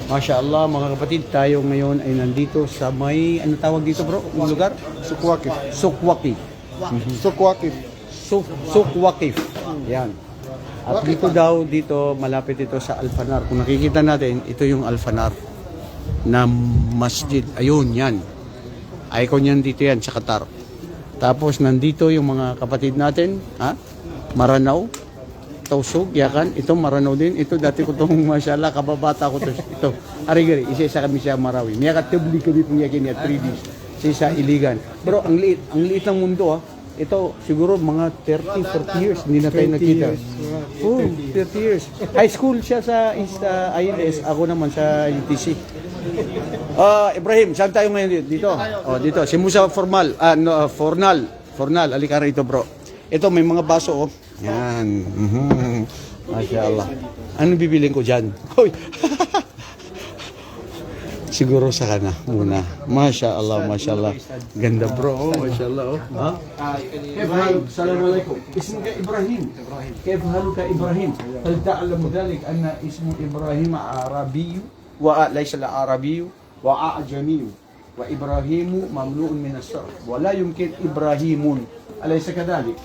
Masya Allah, mga kapatid, tayo ngayon ay nandito sa may, ano tawag dito bro? Yung lugar? Sukwakif. Sukwaki. Sukwakif. Sukwakif. Yan. At dito daw, dito, malapit ito sa Al-Fanar. Kung nakikita natin, ito yung Al-Fanar na masjid. Ayun, yan. Icon yan dito yan, sa Qatar. Tapos, nandito yung mga kapatid natin, ha? Maranao, Tausug, Yakan. Ito, Maranao din. Ito, dati ko itong, mashallah, kababata ko to. Ito, arigari, isa-isa kami siya Marawi. Miyakat tubli kami pong yakin niya, 3 days. Isa Iligan. Bro, ang liit ng mundo, ha? Ito, siguro mga 30, 40 years, hindi na tayo nakita. Oh, 30 years. High school siya sa ILS, ako naman sa UTC. Ibrahim, saan tayo ngayon dito? Oh, dito. Si Musa Formal, Fornal, alika rito bro. Ito, may mga baso, oh. Yan. Masya Allah. Ano bibiling ko dyan? Hoy! Siguro sa kana muna. Masya Allah, Masya Allah. Ganda bro, oh, Masya Allah. Oh. Ha? كيف حالك؟ السلام عليكم. اسمك إبراهيم. كيف حالك إبراهيم؟ هل تعلم ذلك أن اسم إبراهيم عربي وليس العربي وأعجمي وإبراهيم مملوء من الصرف ولا يمكن إبراهيم أليس كذلك؟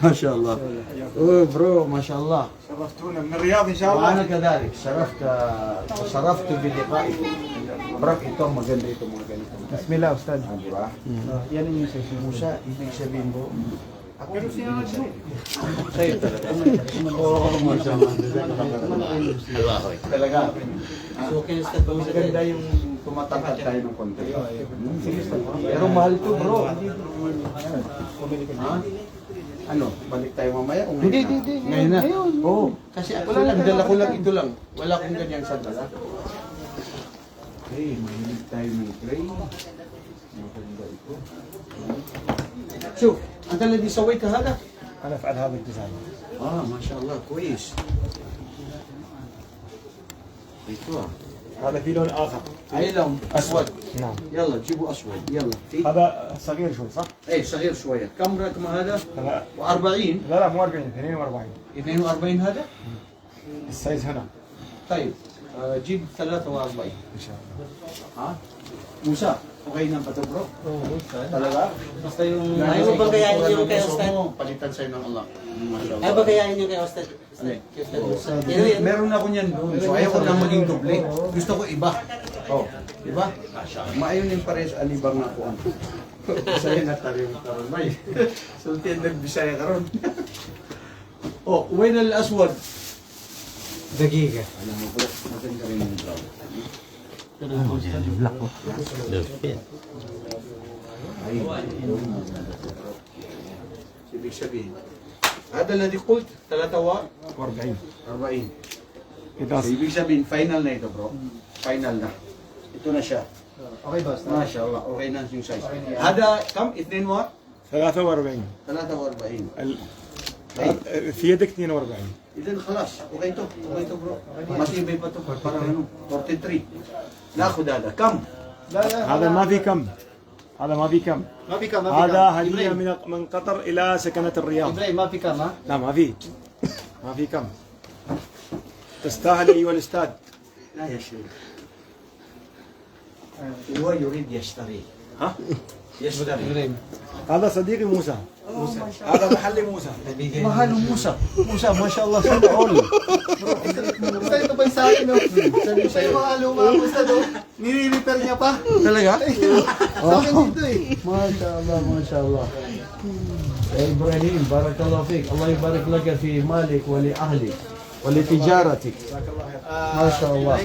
ما شاء الله. أوه برو ما شاء الله. شرفتونا من الرياض ان شاء الله. وأنا كذلك شرفت بلقائكم. Bro, ito maganda ito mga ganito. Bismillah Ustad. Diba? Yan yung sa Musa, ibig sabihin mo, ako yung sinunod. Sa'yo talaga. Oo, masama. Talaga. So, maganda yung tumatangkad tayo ng konti. Pero mahal to bro. Ha? Ano? Balik tayo mamaya? Hindi. Ngayon na? Oo. Kasi ako lang, dala ko lang ito lang. Wala akong ganyan sa dala. Okay, mahilig tayo ng tray. Maganda ito. شوف أنت الذي سويت هذا؟ انا افعل هذا الديزاين. ما شاء الله كويس. ايوه هذا في لون اخر. اي لون اسود. نعم. يلا جيبوا اسود يلا. هذا صغير شوي صح؟ اي صغير شويه. كم رقم هذا؟ لا و40. لا مو 40 42. 42 هذا؟ السايز هنا طيب جيب 43 ان شاء الله. ها؟ موسى okay na ba ito bro? Talaga? Basta yung... Ayaw Ayaw mo bang kayain yung kay gusto Ustad? mo, palitan sa'yo ng Allah. Mashallah. Ayaw ba kayain yung kay Ustad? Ano Kay Ustad. Yan. Meron ako niyan doon. So ayaw ko lang maging doble. Gusto ko iba. Oh, iba? Maayon yung pares alibang na kuan. Bisaya na tayo karon may. Sultan nagbisaya karon. Oh, wain al-aswad. Dagiga. Alam mo bro, maganda rin yung brown. Black ko. Ay, ibig sabihin. هذا الذي قلت 43 40. 40. اذا So, ibig sabihin, final na ito bro. Final na. Ito na siya. Okay, boss. Masya Allah, okay na yung size. Hada, kam, اثنين و 43. 43. في يدك 42. Ilan خلاص, okay to. Okay to bro. Matibay pa to. Parang ano, 43. ناخذ هذا كم؟ هذا ما في كم. هذا ما في كم. ما في كم. هذا هدية من قطر إلى سكنة الرياض. Ibrahim, ما في كم ha? لا ما في. ما في كم. تستاهل أيها الأستاذ. لا يا شيخ. هو يريد يشتري. ها؟ يشتري. Ibrahim. هذا صديقي موسى. هذا محلي موسى. Mahal Musa. Musa, masya Allah, sana all. Basta ito ba yung sa akin? Siya yung mga luma ko sa doon. Nire-repair niya pa. Talaga? Sa akin dito eh. Masya Allah, Masya Allah. إبراهيم بارك الله فيك الله يبارك لك في مالك ولأهلك ولتجارتك ما شاء الله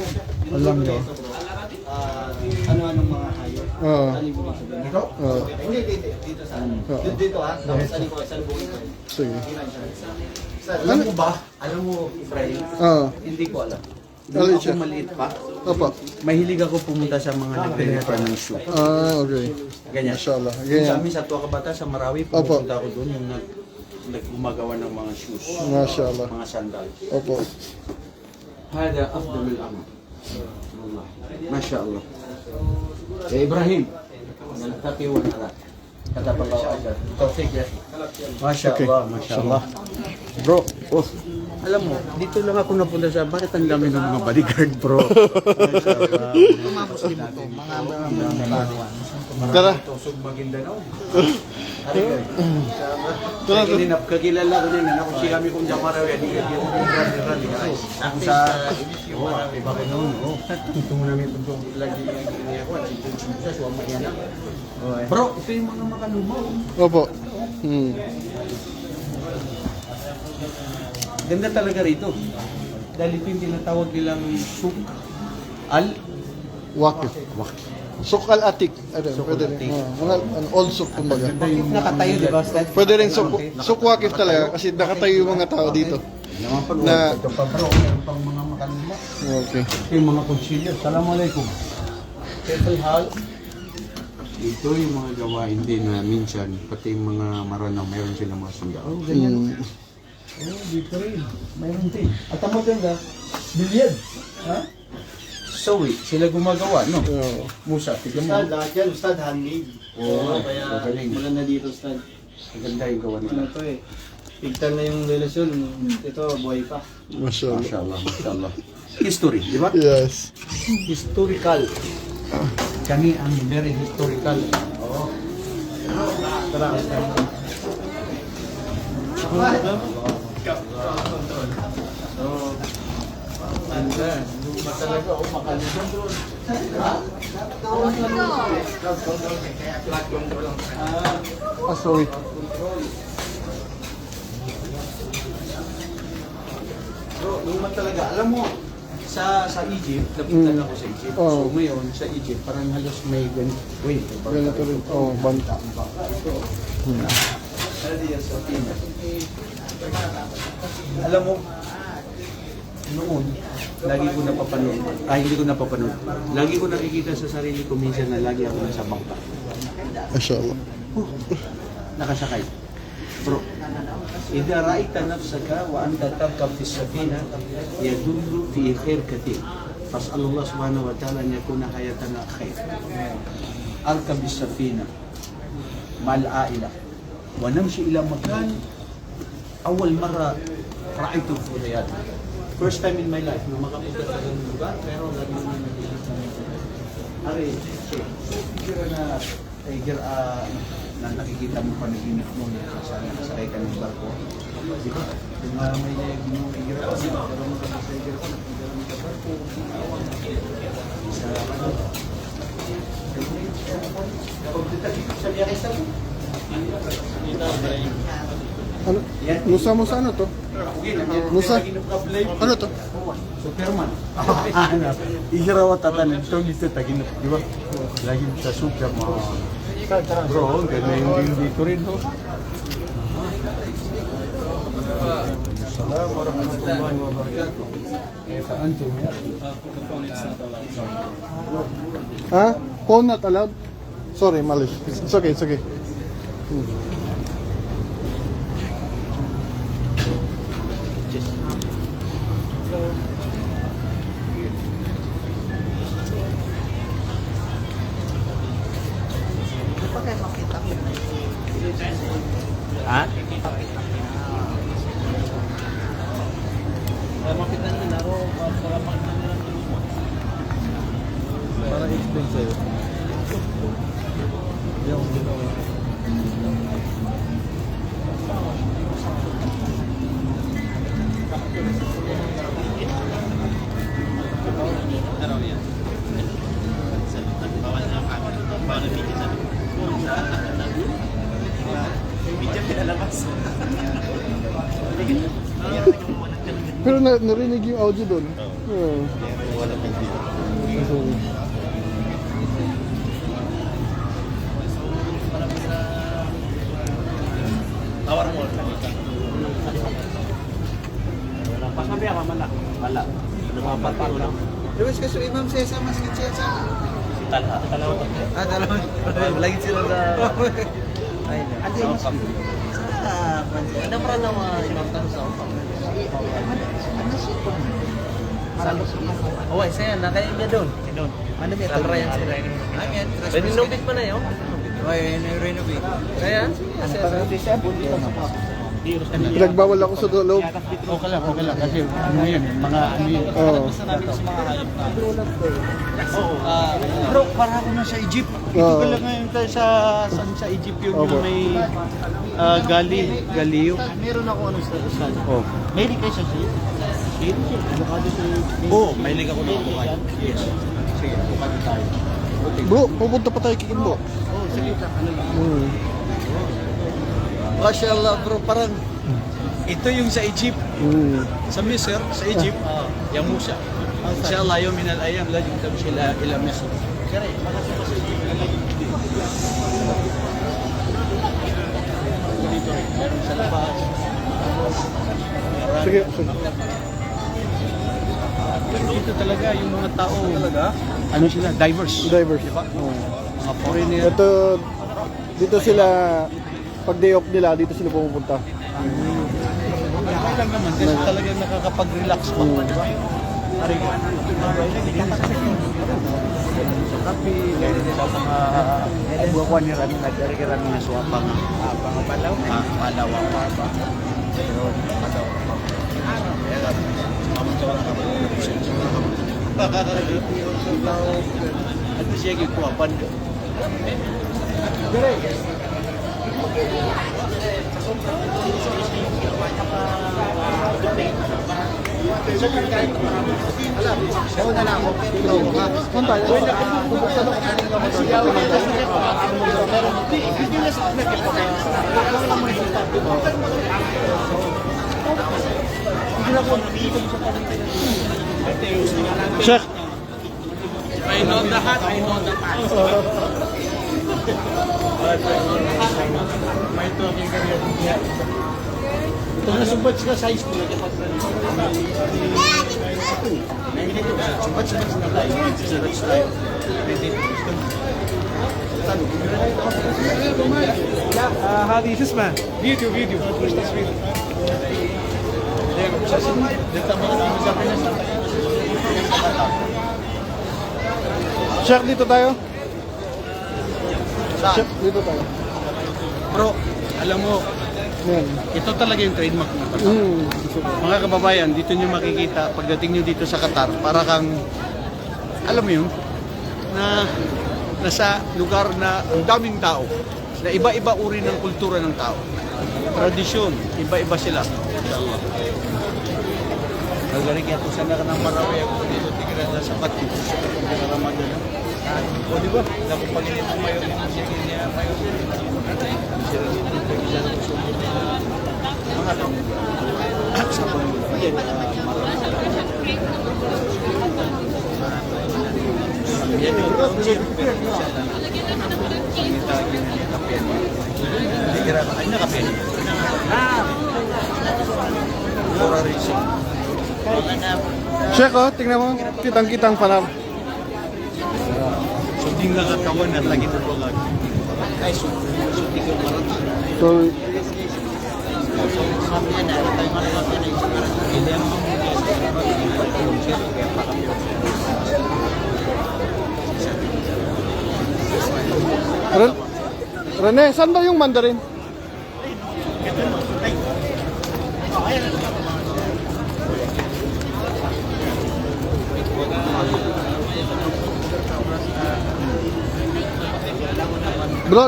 alam nyo Ano-anong mga hayop? Oo. Ano yung mga sabihin? ito Hindi, dito sa ano. Dito ha? Tapos ano ko, sa lubong ito. Sige. alam mo ba Ibrahim Oo. hindi ko alam Ano nung siya? ako maliit pa Opo. mahilig ako pumunta sa mga nagre-repair ng shoe Okay. ganyan Mashallah. Sa Ganyan. amin sa Tua Kabata sa Marawi Opo. pumunta ako doon yung naggumagawa ng mga shoes Mashallah. mga sandal Opo. هذا أفضل الأمر والله ما شاء الله يا إبراهيم نلتقي ونرى كتب الله أجر توفيق يا أخي ما شاء Okay. الله ما شاء الله برو Alam mo, dito lang ako napunta sa bakit ang dami ng mga bodyguard, bro? Mga Muslim to, mga Tara. Tusog Maguindanao. Tara. Kakilala ko din, ako si kami kung Jamara, yan, ako sa, iba ka noon, ito mo namin itong lagi ako, sa suwama yan. Bro, ito yung mga makalumaw. Opo. Ganda talaga rito. Dahil ito yung tinatawag nilang Suk Al Wakif. Suk al-Atik. Suk Pwede al-Atik. rin. Mga old suk kumbaga. nakatayo, di ba? Pwede rin suk Wakif talaga kasi nakatayo yung mga tao dito. Na- Ito pa bro, meron pang mga makaluma. Okay. Ito yung mga kutsilyo. Assalamualaikum. Temple Hall. Ito yung mga gawain din na minsan, pati yung mga maranaw, mayroon silang mga sunda. Oh, ganyan. Oh, dito rin. Mayroon din. At ang maganda, bilyad. Ha? Sawi, sila gumagawa, no? Oo. Musa, tignan mo. Ustad, lahat yan, Ustad, handmade. Oo, Kaya galing. maganda dito, Ustad. Maganda yung gawa nila. Ano to eh. Pigtal na yung relasyon. Ito, buhay pa. Mashallah. Mashallah, mashallah. History, di ba? Yes. Historical. Kami ang very historical. Oo. Tara. Ganda. Luma talaga, o makalimang doon. Sorry. Bro, luma talaga. Alam mo, sa Egypt, napunta ako sa Egypt. Oh. So ngayon, sa Egypt, parang halos may ganito. Wait, Ganito rin. Oh, banta. Alam mo, noon, lagi ko napapanood. Hindi ko napapanood. Lagi ko nakikita sa sarili ko minsan na lagi ako nasa bangka. Mashallah. Nakasakay. Bro, إذا رأيت نفسك وأنت تركب في السفينة يدل في خير كثير فاسأل الله سبحانه وتعالى أن يكون حياتنا خير أركب السفينة مع العائلة ونمشي إلى مكان أول مرة رأيته في حياتي first time in my life na makapunta sa ganung lugar pero lagi naman Ari, siguro na na nakikita mo panaginip mo na sakay ka ng barko. Di ba? Yung may ginagawa siya, pero magkakasay ka ng barko, sa biyahe sa mo. Ano? Musa ano to? Musa? Ano to? Superman. Ihiraw tatanin ito dito taginip, di ba? Lagi sa Superman. Bro, ganda yung din dito rin, no? Assalamualaikum warahmatullahi wabarakatuh. Kaya antum ya? Ha? Phone not allowed? Sorry, mali. It's okay, it's okay. Ha? Para explain sa'yo. Pero narinig yung audio doon. Oo. Sorry. Pasabi ako, mala. Lumapati ko lang. Lumis ka sa Imam Cesar, mas kitsa. Talha. Dalawa. Lagi sila sa... Ay, ate, mas... Ada pernah nama Imam Tansa? Oh, saya nak kayak dia don. Mana dia talra yang saya. Amin. Renovate mana ya? Oh, renovate. Saya. Saya pun dia. Pinagbawal ako sa loob. Okay lang. Kasi ano yan, mga ano yun. Oo. Bro, para ako na sa Egypt. Ito Oo. ka lang ngayon tayo sa Egypt yung Opo. may Galileo. Meron ako ano sa Oh. Mahilig kayo sa shade? Shade? Avocado sa Oo, mahilig ako ng avocado. Yes. Sige, avocado tayo. Bro, pupunta pa tayo kay Kimbo. Oh, sige. Ano lang. Mashallah bro, parang Ito yung sa Egypt. Sa Misr, sa Egypt, yung Musa. Inshallah, yun min al-ayam, lajim tamshi ila Misr. Sir, makasama sa Dito, meron sa labas. Sige, sige. Dito talaga yung mga tao. Ano sila? Divers. Divers. Diba? Oo. Mga foreigner. Ito, dito sila, pag day off nila, dito sila pumupunta. Okay lang naman kasi talagang nakakapag-relax pa. Diba? Ari, sa kape, gaya din sa mga buwan ni Rami, nagkari-rami na suwapang pangapalaw. Palaw ang papa. Pero, palaw ang papa. Ano siya gikuwapan? Sheikh, I know the hat, I know the hat. May talking career niya. Ito na subat sa size ko. Subat sa tayo. هذه شو اسمه؟ فيديو مش تصوير. Sheikh, dito tayo. Saan? Sheikh, dito tayo. Bro, alam mo, Yan. ito talaga yung trademark ng Qatar. Mga kababayan, dito nyo makikita, pagdating nyo dito sa Qatar, para kang, alam mo yun, na nasa lugar na ang daming tao, na iba-iba uri ng kultura ng tao. Tradisyon, iba-iba sila. Nagaling yan kung saan ka ng Marawi, ako dito tigran na sa pati, sa Ramadan. O di ba? Dapat pag-init ng mayor yung musikin niya, mayor. Sila dito, pag-isa ng susunod na mga tao. Sa pag-init, yan yung township, pero siya lang. Kita yun yung kape. Hindi kira ka, ay na kape. Mura rin siya. Sheikh, oh, tingnan mo. Kitang-kitang panam. So, di nga katawan at lagi na bulag. Ay, so, di ko marata. So, Sabi niya na, tayo malawag yan ay hindi ang Rene, saan ba yung Mandarin? Bro,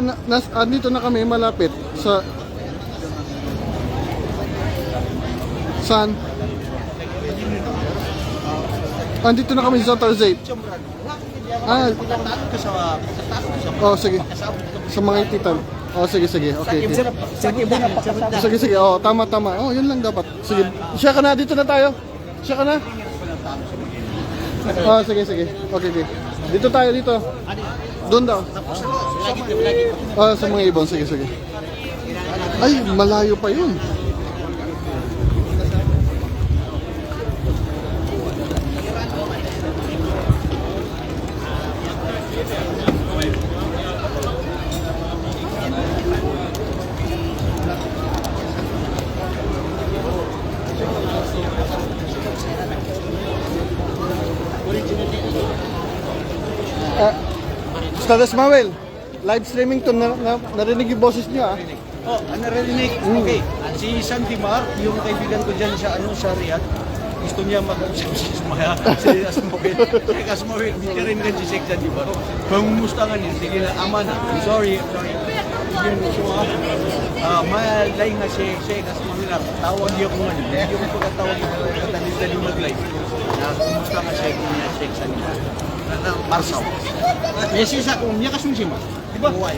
andito na kami malapit sa saan? Andito na kami sa Tarzate. Ah, oh, sige. Sa mga ititan. Oh, sige. Okay. Sige. Oh, tama. Oh, yun lang dapat. Sige. Siya ka na, dito na tayo. Siya ka na. Oh, sige. Okay. Dito tayo, dito. Doon daw. Oh, sa mga ibon. Sige. Ay, malayo pa yun. Ustad Ismael, live streaming to, narinig yung boses niyo ah. Oh, narinig. Okay. Si Sandy Mar, yung kaibigan ko dyan sa Riyadh, gusto niya mag-usap si Asmawil. Si Asmawil, hindi rin gan si Sheikh Sandy Mar. Pangumustangan niya, sige na, ama na. I'm sorry. Yung gusto malay nga si Sheikh Asmawil, tawag niya kung ano. Hindi ko pagkatawag niya, dali mag-live. Kumusta ka Sheikh Sandy Mar? Marsaw. May sisa kung niya kasunsin mo. Diba? Huwag.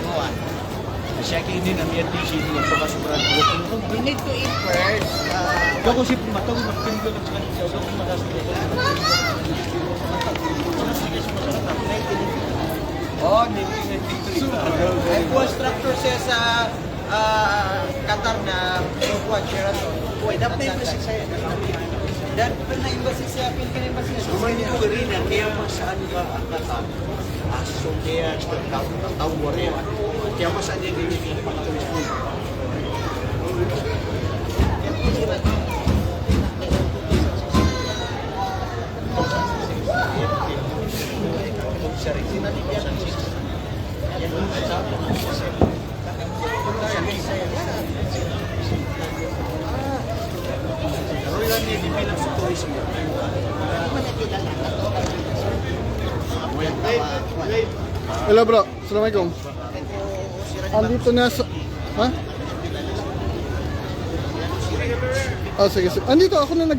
Siya kini na miyan di siya yung pagkasuran ko. You need to eat first. Kako si matang magpinto ng kanila. So kung magasulit. Oh, 1993. Ang constructor siya sa Qatar na Kuwait, Sheraton. Kuwait, dapat na yung basic sa'yo. Dapat na yung basic sa Philippine Embassy. Sumayin ko rin yan. Kaya masaan ka ang Qatar? So kaya tawar yan. Kaya masaan yan din yung pang-tourist mo. Hello bro, Assalamualaikum. Andito na sa... Ha? Oh, sige. Andito ako na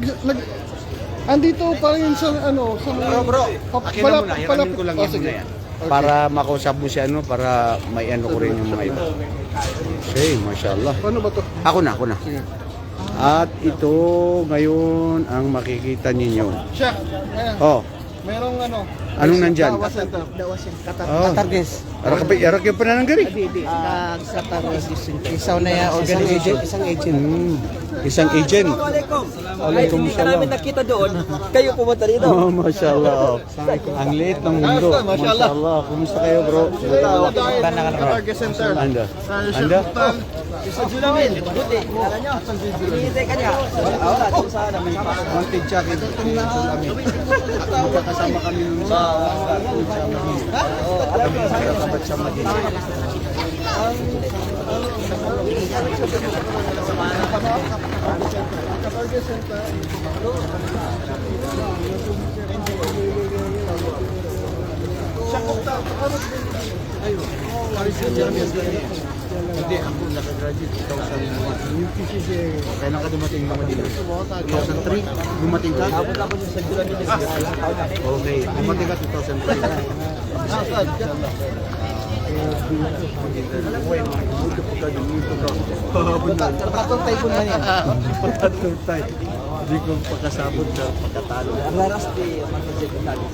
andito pa rin sa ano, sa Bro, akin na muna. Hiramin ko lang oh, yan sige. muna yan. Para makausap mo si para may ano ko rin yung mga iba. Okay, mashallah. Paano ba to? Ako na. Sige. At ito ngayon ang makikita ninyo. Chef, ayan. Oh, Merong ano? anong nandyan? Dawa Center. Oh. Arak yung panananggaring. Qatar isaw na yung organization. Isang agent. Alaikum salam. Hindi nakita doon. Kayo pumunta dito. Oh, mashallah. Ang liit ng mundo. Mashallah. Kumusta kayo, bro? Qatar Center. Anda. Sa Julawin. Buti. Kala nyo. Hinihintay ka niya. Wala. Dito sa namin. Wanted jacket. Magkakasama kami nun sa Madina. Alam ko. Magkakabat sa Madina. Hindi, ako nakagraduate 2001. Kailan ka dumating ng Manila? 2003? Dumating ka? Abot ako sa Julawin. Okay, dumating ka 2003. Karapatong tayo po na yan. Patong tayo. Hindi ko pakasabot sa pagkatalo. Ang laras di mag-project ko tayo.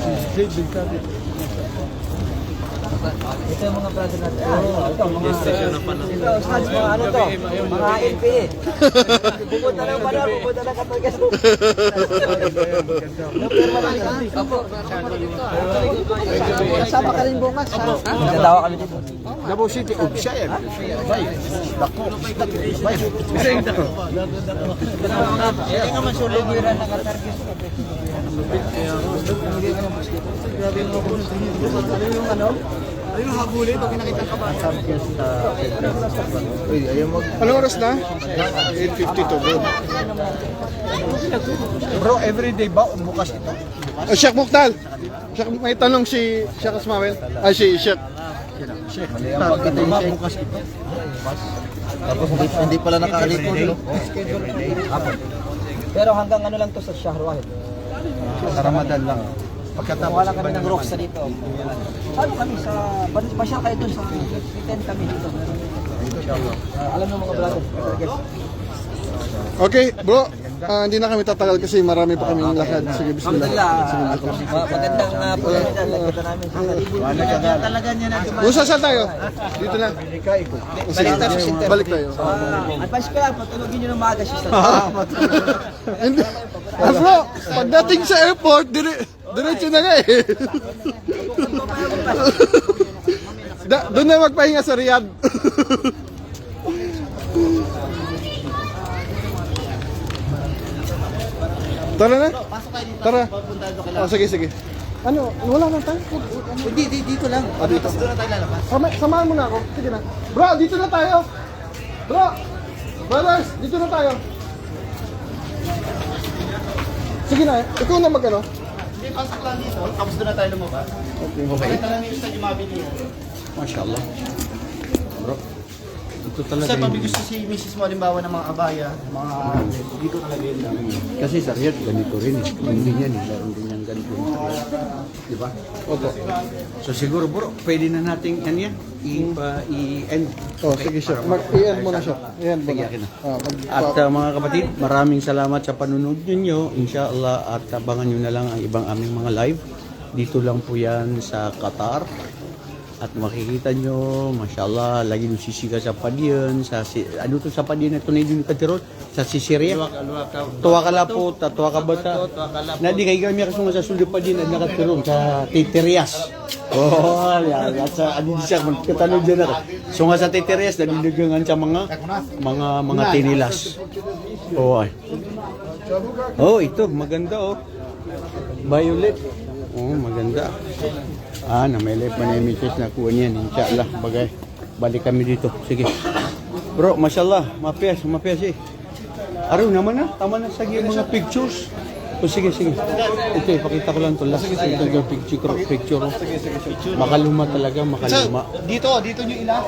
Si Jade Bigtati. Ito yung mga brother natin. Ito, mga... Ito, Saj, mga ano to? Mga NPA. Pupunta ng Qatar kasi. Napirma na kami. Kasama ka rin bukas. Nagdadawa kami dito. Davao City, Ubsa yan. Dako. Hindi nga masulubiran ng Qatar. Ano yung habulin pag nakita ka ba? Anong oras na? 8:52 bro. Bro, everyday ba bukas ito? Sheikh Muktal. Sheikh, may tanong si Sheikh Asmawel. Ay, si Sheikh. Ito ba bukas ito? Tapos hindi pala nakaalikod. Pero hanggang ano lang to sa Shahr Wahid. Sa Ramadan lang. Pagkatapos Wala kami ng roksa dito. Ano kami sa... Pasyal kayo dun sa 10 kami dito. Alam mo mga brother. Okay, bro. Hindi na kami tatagal kasi marami pa kaming lakad. Sige, bismillah. Magandang oportunidad. Nagkita namin sa talaga niya na Kung saan tayo? Dito na. Sige, balik tayo. advice ko lang, patulogin nyo ng maaga siya. Hindi. Bro, pagdating sa airport, diretso na nga eh. Doon na magpahinga sa Riyadh. Tara na. Tara. Oh, sige. Ano, wala na tayo. Hindi, dito lang. Dito. Tapos doon na tayo lalabas. Samahan mo na ako. Sige na. Bro, dito na tayo. Bro! Brothers, dito na tayo. Sige na, ikaw na mag-ano. Hindi, pasok lang dito. Tapos doon na tayo lumabas. Okay. Pakita lang yung sa Jumabili. Masya Allah. Bro, ito talaga Sir, pag may yung- gusto si Mrs. mo, halimbawa ng mga abaya, mga dito talaga yun lang. Kasi sir, yan, ganito rin eh. Hindi yan eh. Meron din yan ganito. Di ba? Opo. So siguro bro, pwede na nating yan i-end. Oh, sige siya. I-end mo na siya. I-end mo Sige, na. akin na. Ah, At mga kapatid, maraming salamat sa panunod ninyo. Inshallah at abangan nyo na lang ang ibang aming mga live. Dito lang po yan sa Qatar. At makikita nyo, mashallah, lagi nyo sisiga sa Padian, ano to sa Padian na tunay din katirot? Sa Sisiria? Tuwa ka lapot, tuwa ka bata. Na di kayo kami kasunga sa Sulo Padian at nakatirot sa Titerias. Oh, yan. At sa, ano siya, katanong dyan ako. So nga sa Titerias, nalilugangan sa mga tinilas. Oh, ay. Oh, ito, maganda oh. Violet. Oh, maganda. Na may life man yung misis na kuha niyan. Inshallah, bagay. Balik kami dito. Sige. Bro, mashallah. Mapias eh. Araw naman na. Tama na sa mga pictures. O sige. Ito, ipakita ko lang ito. Last ito yung picture. Makaluma talaga, makaluma. Dito nyo ilap.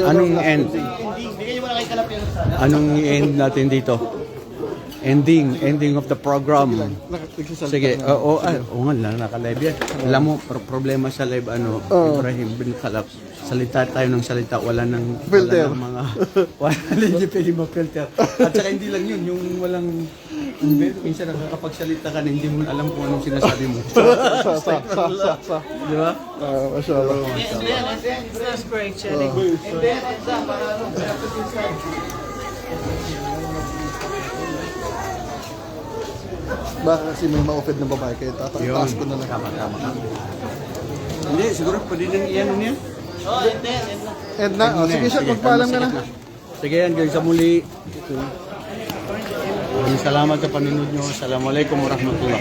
Anong end? Hindi kayo wala kayo kalap yun. Anong end natin dito? Ending of the program. Sige, oo nga, naka-live yan. Alam mo, problema sa live, Ibrahim bin Khalaf, salita tayo ng salita, wala nang Filter. wala hindi pwede ma-filter. At saka hindi lang yun, yung walang, minsan nakakapagsalita ka na hindi mo alam kung anong sinasabi mo. Di ba? Mashallah. That's great, Chelly. And then, para ano, Baka kasi may ma-offend na babae kaya tataas ko na lang. Tama. Hindi, siguro pwede nang iyan niya. Oh, and then. And na, sige siya, magpaalam ka na. Sige yan, guys, sa muli. Maraming salamat sa panunod nyo. Assalamualaikum warahmatullahi